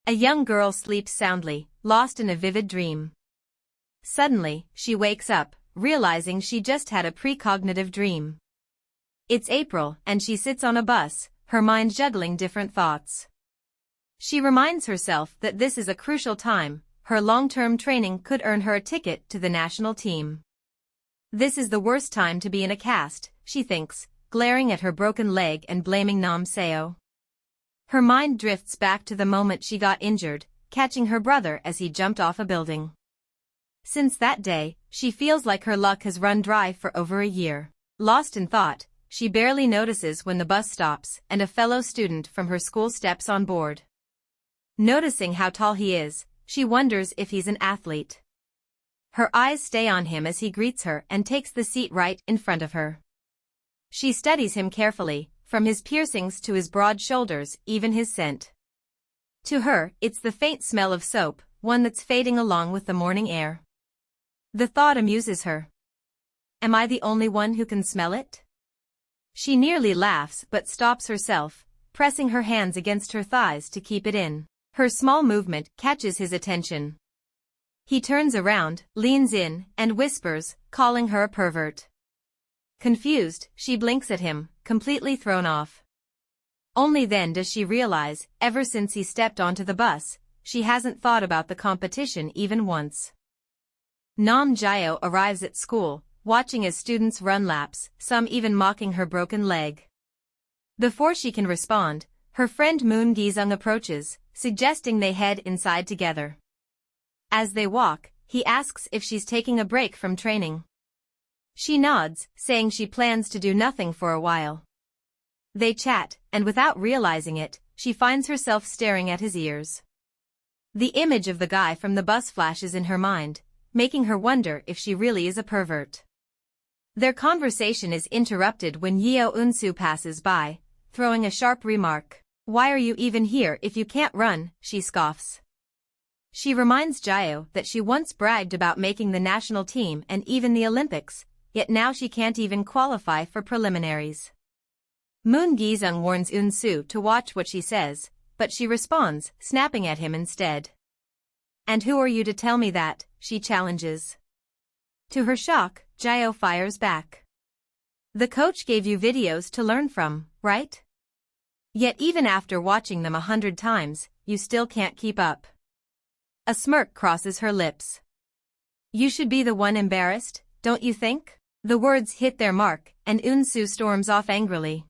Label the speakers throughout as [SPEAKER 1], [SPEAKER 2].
[SPEAKER 1] A young girl sleeps soundly, lost in a vivid dream. Suddenly, she wakes up, realizing she just had a precognitive dream. It's April, and she sits on a bus, her mind juggling different thoughts. She reminds herself that this is a crucial time, her long-term training could earn her a ticket to the national team. This is the worst time to be in a cast, she thinks, glaring at her broken leg and blaming Nam Seo. Her mind drifts back to the moment she got injured, catching her brother as he jumped off a building. Since that day, she feels like her luck has run dry for over a year. Lost in thought, she barely notices when the bus stops and a fellow student from her school steps on board. Noticing how tall he is, she wonders if he's an athlete. Her eyes stay on him as he greets her and takes the seat right in front of her. She studies him carefully, from his piercings to his broad shoulders, even his scent. To her, it's the faint smell of soap, one that's fading along with the morning air. The thought amuses her. Am I the only one who can smell it? She nearly laughs but stops herself, pressing her hands against her thighs to keep it in. Her small movement catches his attention. He turns around, leans in, and whispers, calling her a pervert. Confused, she blinks at him, completely thrown off. Only then does she realize, ever since he stepped onto the bus, she hasn't thought about the competition even once. Nam Jae arrives at school, watching as students run laps, some even mocking her broken leg. Before she can respond, her friend Moon Gi-sung approaches, suggesting they head inside together. As they walk, he asks if she's taking a break from training. She nods, saying she plans to do nothing for a while. They chat, and without realizing it, she finds herself staring at his ears. The image of the guy from the bus flashes in her mind, making her wonder if she really is a pervert. Their conversation is interrupted when Yeo Eun-soo passes by, throwing a sharp remark. "Why are you even here if you can't run?" she scoffs. She reminds Jae that she once bragged about making the national team and even the Olympics, yet now she can't even qualify for preliminaries. Moon Gi-sung warns Eun-soo to watch what she says, but she responds, snapping at him instead. "And who are you to tell me that?" she challenges. To her shock, Jae fires back. "The coach gave you videos to learn from, right? Yet even after watching them 100 times, you still can't keep up." A smirk crosses her lips. "You should be the one embarrassed, don't you think?" The words hit their mark, and Eun-soo storms off angrily.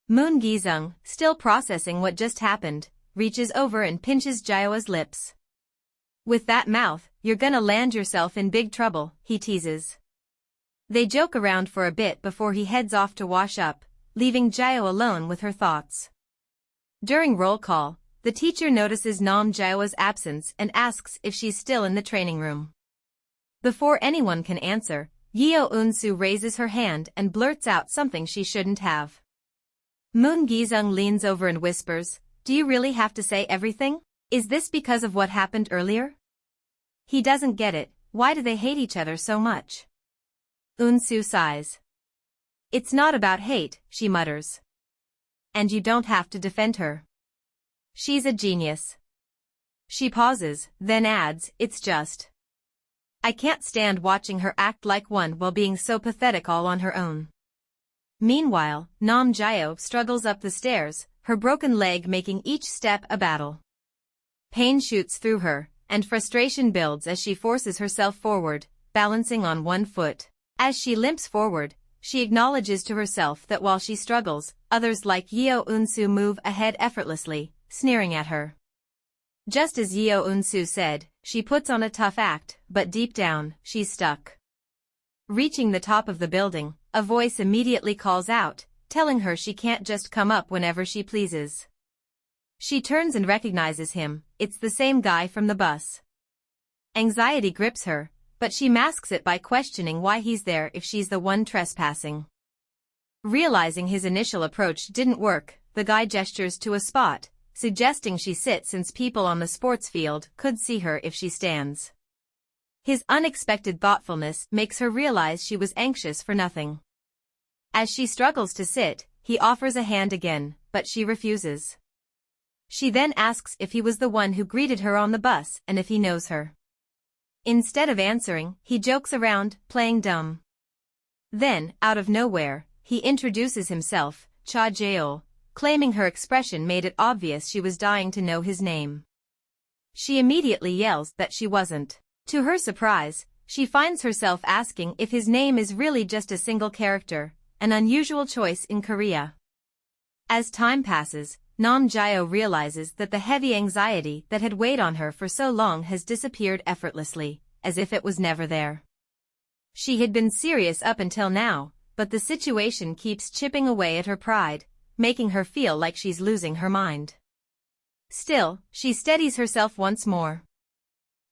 [SPEAKER 1] Moon Gi-sung, still processing what just happened, reaches over and pinches Jae's lips. "With that mouth, you're gonna land yourself in big trouble," he teases. They joke around for a bit before he heads off to wash up, leaving Jae alone with her thoughts. During roll call, the teacher notices Nam Jae's absence and asks if she's still in the training room. Before anyone can answer, Yeo Eun-soo raises her hand and blurts out something she shouldn't have. Moon Gi-sung leans over and whispers, "Do you really have to say everything? Is this because of what happened earlier?" He doesn't get it. Why do they hate each other so much? Eun-soo sighs. "It's not about hate," she mutters. "And you don't have to defend her. She's a genius." She pauses, then adds, "It's just, I can't stand watching her act like one while being so pathetic all on her own." Meanwhile, Nam Jae struggles up the stairs, her broken leg making each step a battle. Pain shoots through her, and frustration builds as she forces herself forward, balancing on one foot. As she limps forward, she acknowledges to herself that while she struggles, others like Yeo Eun-soo move ahead effortlessly, sneering at her. Just as Yeo Eun-soo said, she puts on a tough act, but deep down, she's stuck. Reaching the top of the building, a voice immediately calls out, telling her she can't just come up whenever she pleases. She turns and recognizes him. It's the same guy from the bus. Anxiety grips her, but she masks it by questioning why he's there if she's the one trespassing. Realizing his initial approach didn't work, the guy gestures to a spot, suggesting she sit since people on the sports field could see her if she stands. His unexpected thoughtfulness makes her realize she was anxious for nothing. As she struggles to sit, he offers a hand again, but she refuses. She then asks if he was the one who greeted her on the bus and if he knows her. Instead of answering, he jokes around, playing dumb. Then, out of nowhere, he introduces himself, Cha Gyeol, claiming her expression made it obvious she was dying to know his name. She immediately yells that she wasn't. To her surprise, she finds herself asking if his name is really just a single character, an unusual choice in Korea. As time passes, Nam Gyeol realizes that the heavy anxiety that had weighed on her for so long has disappeared effortlessly, as if it was never there. She had been serious up until now, but the situation keeps chipping away at her pride, making her feel like she's losing her mind. Still, she steadies herself once more.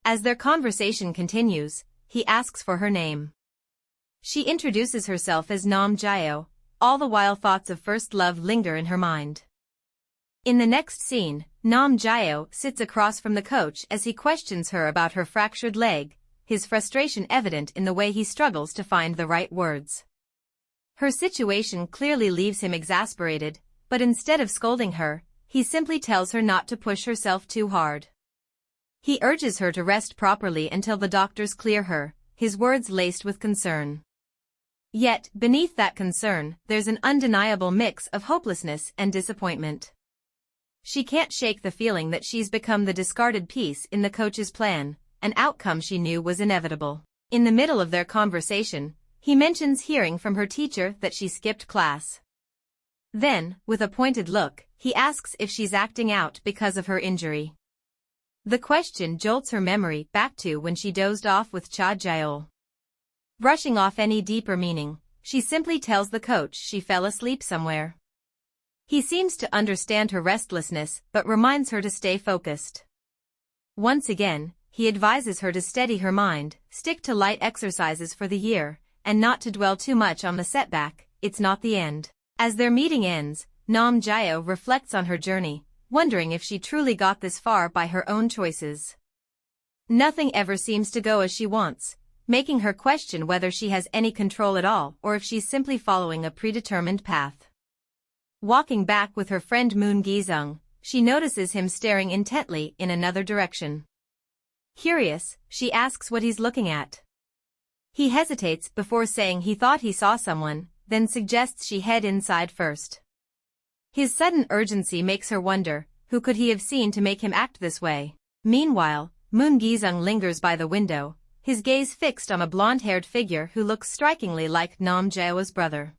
[SPEAKER 1] As their conversation continues, he asks for her name. She introduces herself as Nam Gyeol, all the while thoughts of first love linger in her mind. In the next scene, Nam Gyeol sits across from the coach as he questions her about her fractured leg, his frustration evident in the way he struggles to find the right words. Her situation clearly leaves him exasperated, but instead of scolding her, he simply tells her not to push herself too hard. He urges her to rest properly until the doctors clear her, his words laced with concern. Yet, beneath that concern, there's an undeniable mix of hopelessness and disappointment. She can't shake the feeling that she's become the discarded piece in the coach's plan, an outcome she knew was inevitable. In the middle of their conversation, he mentions hearing from her teacher that she skipped class. Then, with a pointed look, he asks if she's acting out because of her injury. The question jolts her memory back to when she dozed off with Cha Gyeol. Brushing off any deeper meaning, she simply tells the coach she fell asleep somewhere. He seems to understand her restlessness but reminds her to stay focused. Once again, he advises her to steady her mind, stick to light exercises for the year, and not to dwell too much on the setback. It's not the end. As their meeting ends, Nam Gyeol reflects on her journey, wondering if she truly got this far by her own choices. Nothing ever seems to go as she wants, making her question whether she has any control at all or if she's simply following a predetermined path. Walking back with her friend Moon Gi-sung, she notices him staring intently in another direction. Curious, she asks what he's looking at. He hesitates before saying he thought he saw someone, then suggests she head inside first. His sudden urgency makes her wonder, who could he have seen to make him act this way? Meanwhile, Moon Gi-sung lingers by the window, his gaze fixed on a blonde-haired figure who looks strikingly like Nam Gyeol's brother.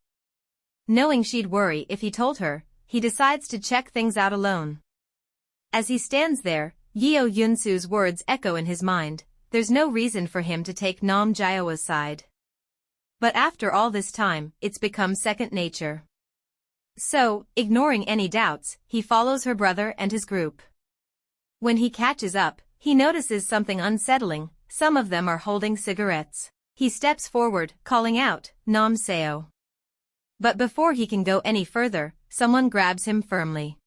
[SPEAKER 1] Knowing she'd worry if he told her, he decides to check things out alone. As he stands there, Yeo Yun-soo's words echo in his mind, there's no reason for him to take Nam Gyeol's side. But after all this time, it's become second nature. So, ignoring any doubts, he follows her brother and his group. When he catches up, he notices something unsettling, some of them are holding cigarettes. He steps forward, calling out, Nam Seo. But before he can go any further, someone grabs him firmly.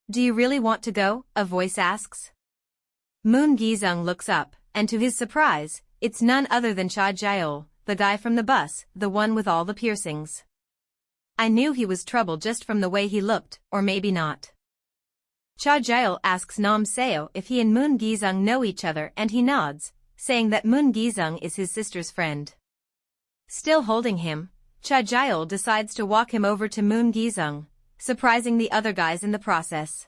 [SPEAKER 1] Do you really want to go? A voice asks. Moon Gi-sung looks up, and to his surprise, it's none other than Cha Gyeol, the guy from the bus, the one with all the piercings. I knew he was trouble just from the way he looked, or maybe not. Cha Gyeol asks Nam Seo if he and Moon Gi-sung know each other and he nods, saying that Moon Gi-sung is his sister's friend. Still holding him, Cha Gyeol decides to walk him over to Moon Gi-sung, surprising the other guys in the process.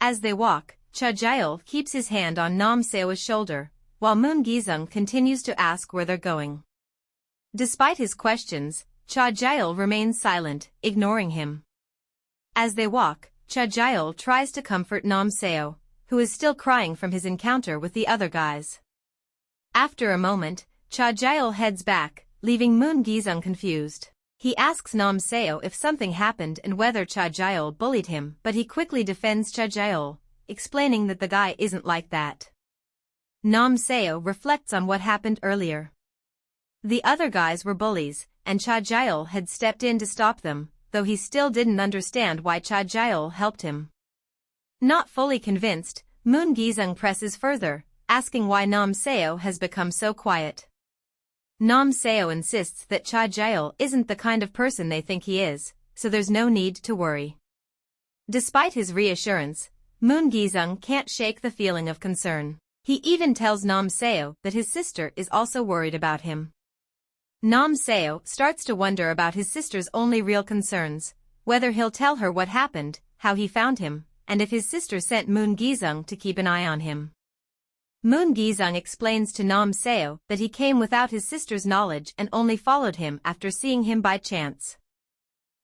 [SPEAKER 1] As they walk, Cha Gyeol keeps his hand on Nam Seo's shoulder, while Moon Gi-sung continues to ask where they're going. Despite his questions, Cha Gyeol remains silent, ignoring him. As they walk, Cha Gyeol tries to comfort Nam Seo, who is still crying from his encounter with the other guys. After a moment, Cha Gyeol heads back, leaving Moon Gi-sung confused. He asks Nam Seo if something happened and whether Cha Gyeol bullied him, but he quickly defends Cha Gyeol, explaining that the guy isn't like that. Nam Seo reflects on what happened earlier. The other guys were bullies, and Cha Gyeol had stepped in to stop them, though he still didn't understand why Cha Gyeol helped him. Not fully convinced, Moon Gi-sung presses further, asking why Nam Seo has become so quiet. Nam Seo insists that Cha Gyeol isn't the kind of person they think he is, so there's no need to worry. Despite his reassurance, Moon Gi-sung can't shake the feeling of concern. He even tells Nam Seo that his sister is also worried about him. Nam Seo starts to wonder about his sister's only real concerns, whether he'll tell her what happened, how he found him, and if his sister sent Moon Gi-sung to keep an eye on him. Moon Gi-sung explains to Nam Seo that he came without his sister's knowledge and only followed him after seeing him by chance.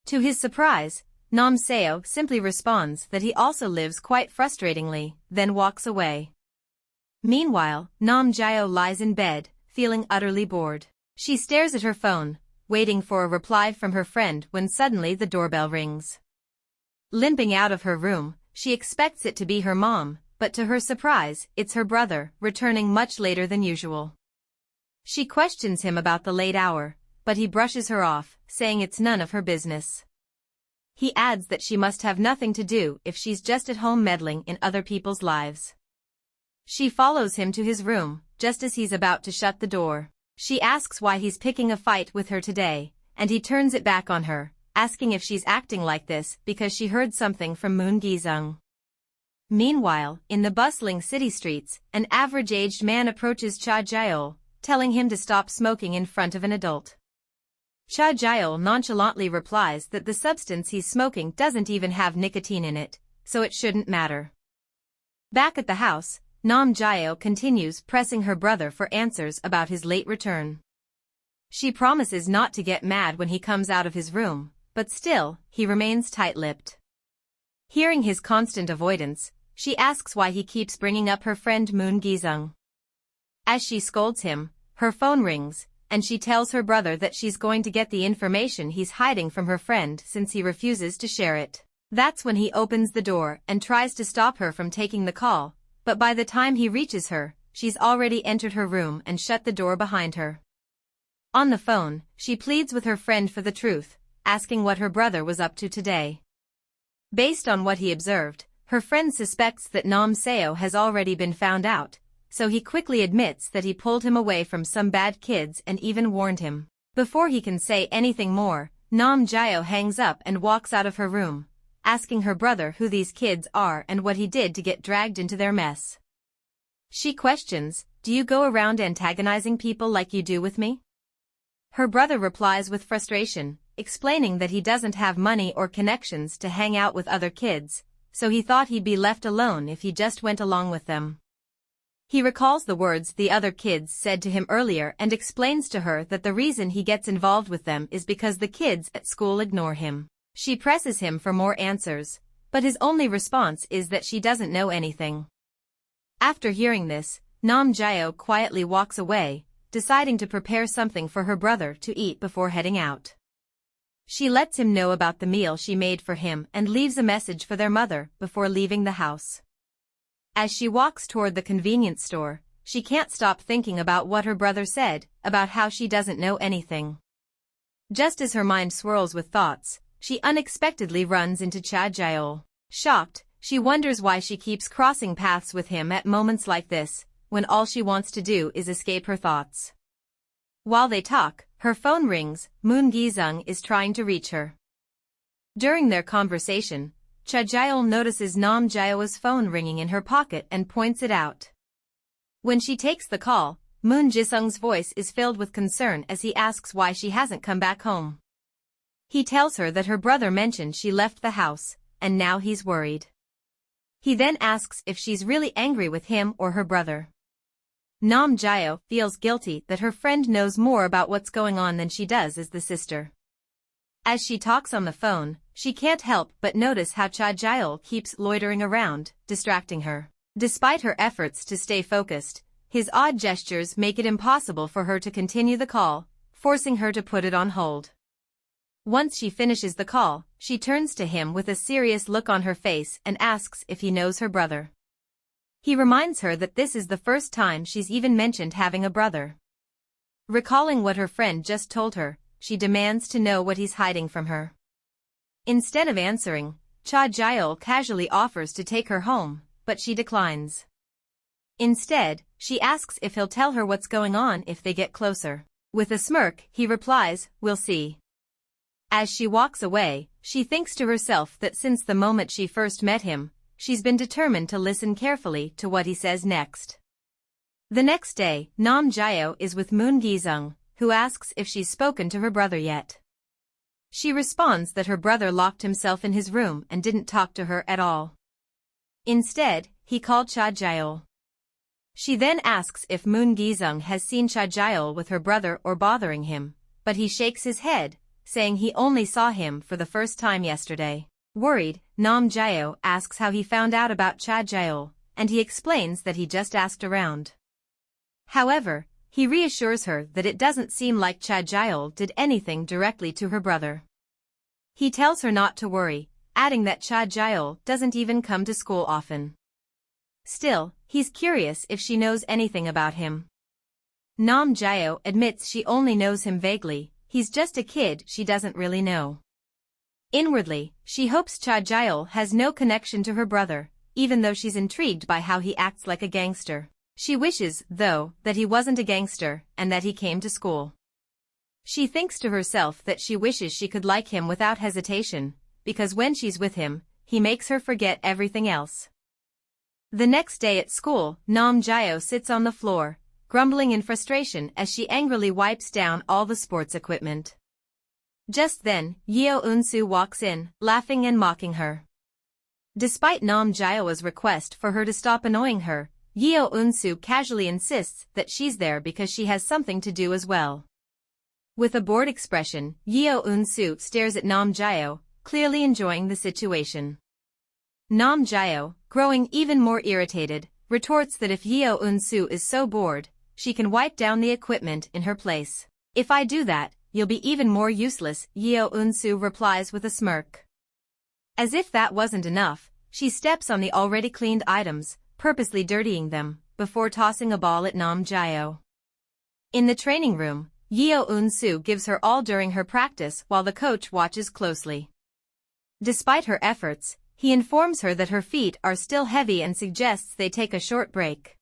[SPEAKER 1] To his surprise, Nam Seo simply responds that he also lives quite frustratingly, then walks away. Meanwhile, Nam Gyeol lies in bed, feeling utterly bored. She stares at her phone, waiting for a reply from her friend when suddenly the doorbell rings. Limping out of her room, she expects it to be her mom, but to her surprise, it's her brother, returning much later than usual. She questions him about the late hour, but he brushes her off, saying it's none of her business. He adds that she must have nothing to do if she's just at home meddling in other people's lives. She follows him to his room, just as he's about to shut the door. She asks why he's picking a fight with her today, and he turns it back on her, asking if she's acting like this because she heard something from Moon Gi-sung. Meanwhile, in the bustling city streets, an average-aged man approaches Cha Gyeol, telling him to stop smoking in front of an adult. Cha Gyeol nonchalantly replies that the substance he's smoking doesn't even have nicotine in it, so it shouldn't matter. Back at the house, Nam Gyeol continues pressing her brother for answers about his late return. She promises not to get mad when he comes out of his room, but still, he remains tight-lipped. Hearing his constant avoidance, she asks why he keeps bringing up her friend Moon Gi-sung. As she scolds him, her phone rings, and she tells her brother that she's going to get the information he's hiding from her friend since he refuses to share it. That's when he opens the door and tries to stop her from taking the call, but by the time he reaches her, she's already entered her room and shut the door behind her. On the phone, she pleads with her friend for the truth, asking what her brother was up to today. Based on what he observed, her friend suspects that Nam Seo has already been found out, so he quickly admits that he pulled him away from some bad kids and even warned him. Before he can say anything more, Nam Gyeol hangs up and walks out of her room, asking her brother who these kids are and what he did to get dragged into their mess. She questions, "Do you go around antagonizing people like you do with me?" Her brother replies with frustration, explaining that he doesn't have money or connections to hang out with other kids, so he thought he'd be left alone if he just went along with them. He recalls the words the other kids said to him earlier and explains to her that the reason he gets involved with them is because the kids at school ignore him. She presses him for more answers, but his only response is that she doesn't know anything. After hearing this, Nam Gyeol quietly walks away, deciding to prepare something for her brother to eat before heading out. She lets him know about the meal she made for him and leaves a message for their mother before leaving the house. As she walks toward the convenience store, she can't stop thinking about what her brother said, about how she doesn't know anything. Just as her mind swirls with thoughts, she unexpectedly runs into Cha Gyeol. Shocked, she wonders why she keeps crossing paths with him at moments like this, when all she wants to do is escape her thoughts. While they talk, her phone rings. Moon Gi-sung is trying to reach her. During their conversation, Cha Gyeol notices Nam Gyeol's phone ringing in her pocket and points it out. When she takes the call, Moon Gi-sung's voice is filled with concern as he asks why she hasn't come back home. He tells her that her brother mentioned she left the house, and now he's worried. He then asks if she's really angry with him or her brother. Nam Gyeol feels guilty that her friend knows more about what's going on than she does as the sister. As she talks on the phone, she can't help but notice how Cha Gyeol keeps loitering around, distracting her. Despite her efforts to stay focused, his odd gestures make it impossible for her to continue the call, forcing her to put it on hold. Once she finishes the call, she turns to him with a serious look on her face and asks if he knows her brother. He reminds her that this is the first time she's even mentioned having a brother. Recalling what her friend just told her, she demands to know what he's hiding from her. Instead of answering, Cha Gyeol casually offers to take her home, but she declines. Instead, she asks if he'll tell her what's going on if they get closer. With a smirk, he replies, "We'll see." As she walks away, she thinks to herself that since the moment she first met him, she's been determined to listen carefully to what he says next. The next day, Nam Jae-oh is with Moon Gi-sung, who asks if she's spoken to her brother yet. She responds that her brother locked himself in his room and didn't talk to her at all. Instead, he called Cha Gyeol. She then asks if Moon Gi-sung has seen Cha Gyeol with her brother or bothering him, but he shakes his head, saying he only saw him for the first time yesterday. Worried, Nam Jae-oh asks how he found out about Cha Gyeol, and he explains that he just asked around. However, he reassures her that it doesn't seem like Cha Gyeol did anything directly to her brother. He tells her not to worry, adding that Cha Gyeol doesn't even come to school often. Still, he's curious if she knows anything about him. Nam Jae-oh admits she only knows him vaguely, he's just a kid she doesn't really know. Inwardly, she hopes Cha Gyeol has no connection to her brother, even though she's intrigued by how he acts like a gangster. She wishes, though, that he wasn't a gangster and that he came to school. She thinks to herself that she wishes she could like him without hesitation, because when she's with him, he makes her forget everything else. The next day at school, Nam Jae-oh sits on the floor, grumbling in frustration as she angrily wipes down all the sports equipment. Just then, Yeo Eun-soo walks in, laughing and mocking her. Despite Nam Jae-oh's request for her to stop annoying her, Yeo Eun-soo casually insists that she's there because she has something to do as well. With a bored expression, Yeo Eun-soo stares at Nam Jae-oh, clearly enjoying the situation. Nam Jae-oh, growing even more irritated, retorts that if Yeo Eun-soo is so bored, she can wipe down the equipment in her place. If I do that, you'll be even more useless, Yeo Eun-soo replies with a smirk. As if that wasn't enough, she steps on the already cleaned items, purposely dirtying them, before tossing a ball at Nam Jae-oh. In the training room, Yeo Eun-soo gives her all during her practice while the coach watches closely. Despite her efforts, he informs her that her feet are still heavy and suggests they take a short break.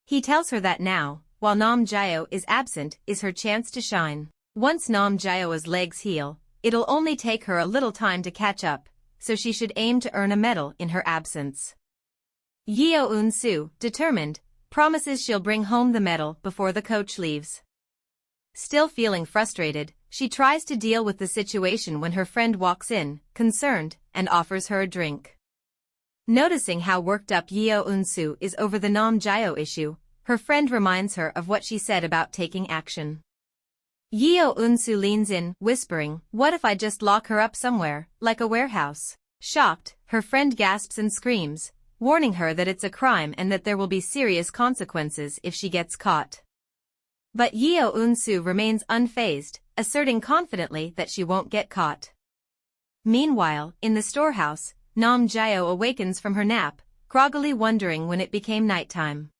[SPEAKER 1] He tells her that now, while Nam Jae-oh is absent, is her chance to shine. Once Nam Jae-oh's legs heal, it'll only take her a little time to catch up, so she should aim to earn a medal in her absence. Yeo Eun-soo, determined, promises she'll bring home the medal before the coach leaves. Still feeling frustrated, she tries to deal with the situation when her friend walks in, concerned, and offers her a drink. Noticing how worked up Yeo Eun-soo is over the Nam Jae-oh issue, her friend reminds her of what she said about taking action. Yeo Eun-soo leans in, whispering, "What if I just lock her up somewhere, like a warehouse?" Shocked, her friend gasps and screams, warning her that it's a crime and that there will be serious consequences if she gets caught. But Yeo Eun-soo remains unfazed, asserting confidently that she won't get caught. Meanwhile, in the storehouse, Nam Jae-oh awakens from her nap, groggily wondering when it became nighttime.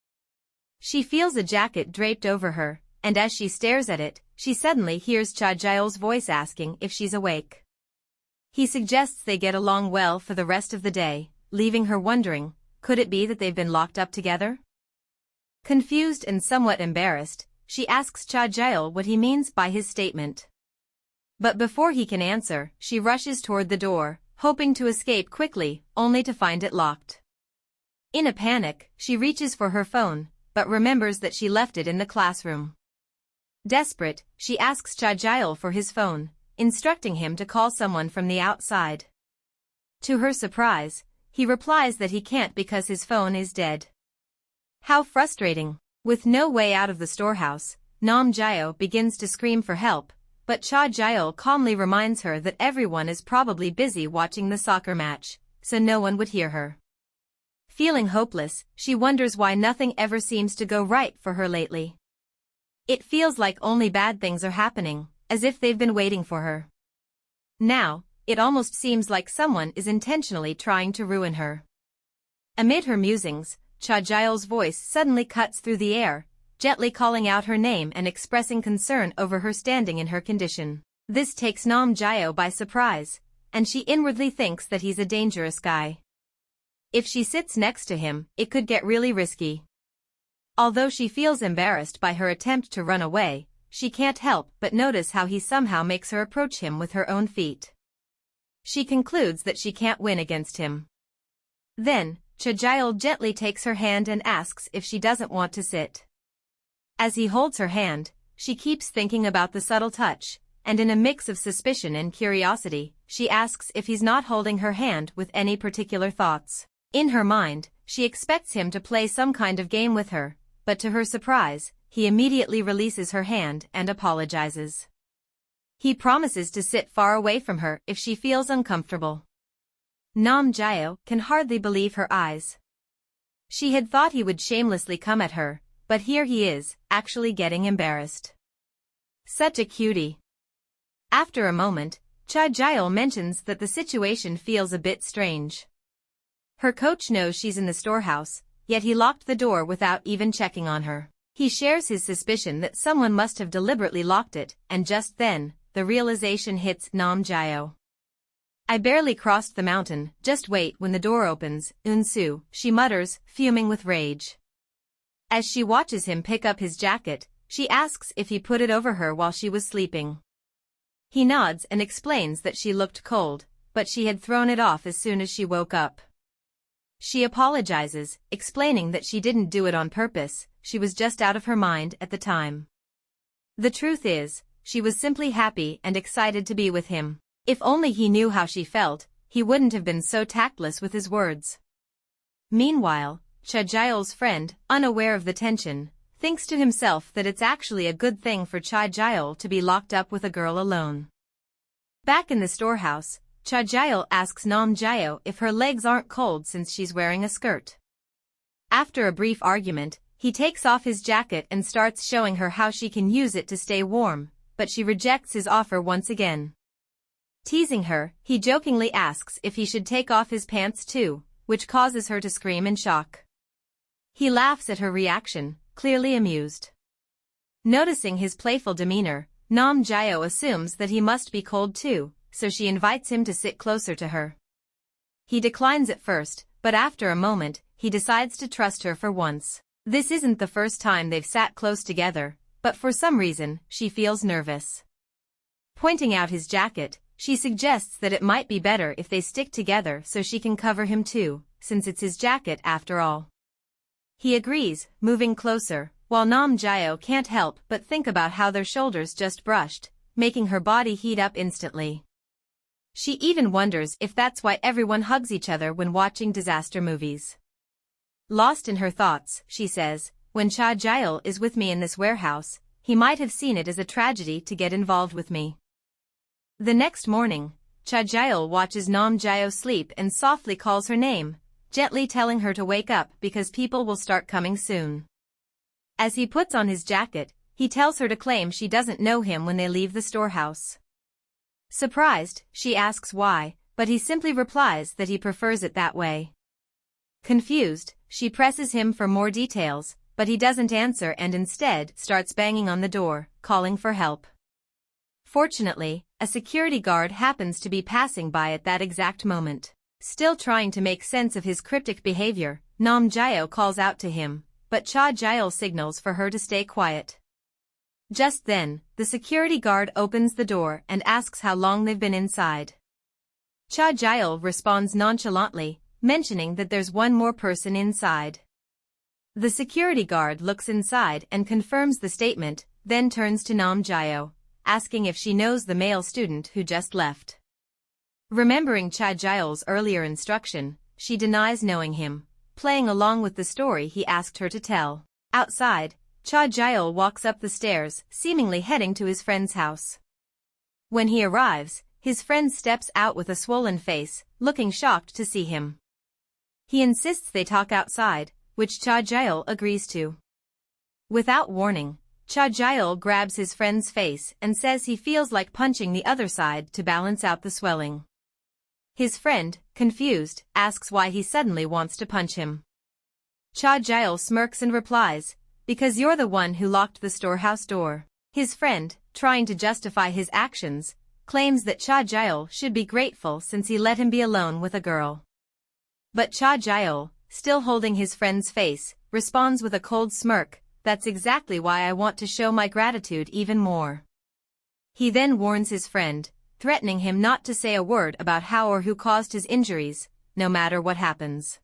[SPEAKER 1] She feels a jacket draped over her, and as she stares at it, she suddenly hears Cha Gyeol's voice asking if she's awake. He suggests they get along well for the rest of the day, leaving her wondering, could it be that they've been locked up together? Confused and somewhat embarrassed, she asks Cha Gyeol what he means by his statement. But before he can answer, she rushes toward the door, hoping to escape quickly, only to find it locked. In a panic, she reaches for her phone, but remembers that she left it in the classroom. Desperate, she asks Cha Gyeol for his phone, instructing him to call someone from the outside. To her surprise, he replies that he can't because his phone is dead. How frustrating! With no way out of the storehouse, Nam Jae-oh begins to scream for help, but Cha Gyeol calmly reminds her that everyone is probably busy watching the soccer match, so no one would hear her. Feeling hopeless, she wonders why nothing ever seems to go right for her lately. It feels like only bad things are happening, as if they've been waiting for her. Now, it almost seems like someone is intentionally trying to ruin her. Amid her musings, Cha Gyeol's voice suddenly cuts through the air, gently calling out her name and expressing concern over her standing in her condition. This takes Nam Jae-oh by surprise, and she inwardly thinks that he's a dangerous guy. If she sits next to him, it could get really risky. Although she feels embarrassed by her attempt to run away, she can't help but notice how he somehow makes her approach him with her own feet. She concludes that she can't win against him. Then, Cha Gyeol gently takes her hand and asks if she doesn't want to sit. As he holds her hand, she keeps thinking about the subtle touch, and in a mix of suspicion and curiosity, she asks if he's not holding her hand with any particular thoughts. In her mind, she expects him to play some kind of game with her, but to her surprise, he immediately releases her hand and apologizes. He promises to sit far away from her if she feels uncomfortable. Nam Gyeol can hardly believe her eyes. She had thought he would shamelessly come at her, but here he is, actually getting embarrassed. Such a cutie. After a moment, Cha Gyeol mentions that the situation feels a bit strange. Her coach knows she's in the storehouse, yet he locked the door without even checking on her. He shares his suspicion that someone must have deliberately locked it, and just then, the realization hits Nam Gyeol. I barely crossed the mountain, just wait when the door opens, Unsu, she mutters, fuming with rage. As she watches him pick up his jacket, she asks if he put it over her while she was sleeping. He nods and explains that she looked cold, but she had thrown it off as soon as she woke up. She apologizes, explaining that she didn't do it on purpose, she was just out of her mind at the time. The truth is, she was simply happy and excited to be with him. If only he knew how she felt, he wouldn't have been so tactless with his words. Meanwhile, Cha Gyeol's friend, unaware of the tension, thinks to himself that it's actually a good thing for Cha Gyeol to be locked up with a girl alone. Back in the storehouse, Cha Gyeol asks Nam Gyeol if her legs aren't cold since she's wearing a skirt. After a brief argument, he takes off his jacket and starts showing her how she can use it to stay warm, but she rejects his offer once again. Teasing her, he jokingly asks if he should take off his pants too, which causes her to scream in shock. He laughs at her reaction, clearly amused. Noticing his playful demeanor, Nam Gyeol assumes that he must be cold too, so she invites him to sit closer to her. He declines at first, but after a moment, he decides to trust her for once. This isn't the first time they've sat close together, but for some reason, she feels nervous. Pointing out his jacket, she suggests that it might be better if they stick together so she can cover him too, since it's his jacket after all. He agrees, moving closer, while Nam Gyeol can't help but think about how their shoulders just brushed, making her body heat up instantly. She even wonders if that's why everyone hugs each other when watching disaster movies. Lost in her thoughts, she says, when Cha Gyeol is with me in this warehouse, he might have seen it as a tragedy to get involved with me. The next morning, Cha Gyeol watches Nam Gyeol sleep and softly calls her name, gently telling her to wake up because people will start coming soon. As he puts on his jacket, he tells her to claim she doesn't know him when they leave the storehouse. Surprised, she asks why, but he simply replies that he prefers it that way. Confused, she presses him for more details, but he doesn't answer and instead starts banging on the door, calling for help. Fortunately, a security guard happens to be passing by at that exact moment. Still trying to make sense of his cryptic behavior, Nam Gyeol calls out to him, but Cha Gyeol signals for her to stay quiet. Just then, the security guard opens the door and asks how long they've been inside. Cha Gyeol responds nonchalantly, mentioning that there's one more person inside. The security guard looks inside and confirms the statement, then turns to Nam Gyeol, asking if she knows the male student who just left. Remembering Cha Gyeol's earlier instruction, she denies knowing him, playing along with the story he asked her to tell. Outside, Cha Gyeol walks up the stairs, seemingly heading to his friend's house. When he arrives, his friend steps out with a swollen face, looking shocked to see him. He insists they talk outside, which Cha Gyeol agrees to. Without warning, Cha Gyeol grabs his friend's face and says he feels like punching the other side to balance out the swelling. His friend, confused, asks why he suddenly wants to punch him. Cha Gyeol smirks and replies, "Because you're the one who locked the storehouse door." His friend, trying to justify his actions, claims that Cha Gyeol should be grateful since he let him be alone with a girl. But Cha Gyeol, still holding his friend's face, responds with a cold smirk, that's exactly why I want to show my gratitude even more. He then warns his friend, threatening him not to say a word about how or who caused his injuries, no matter what happens.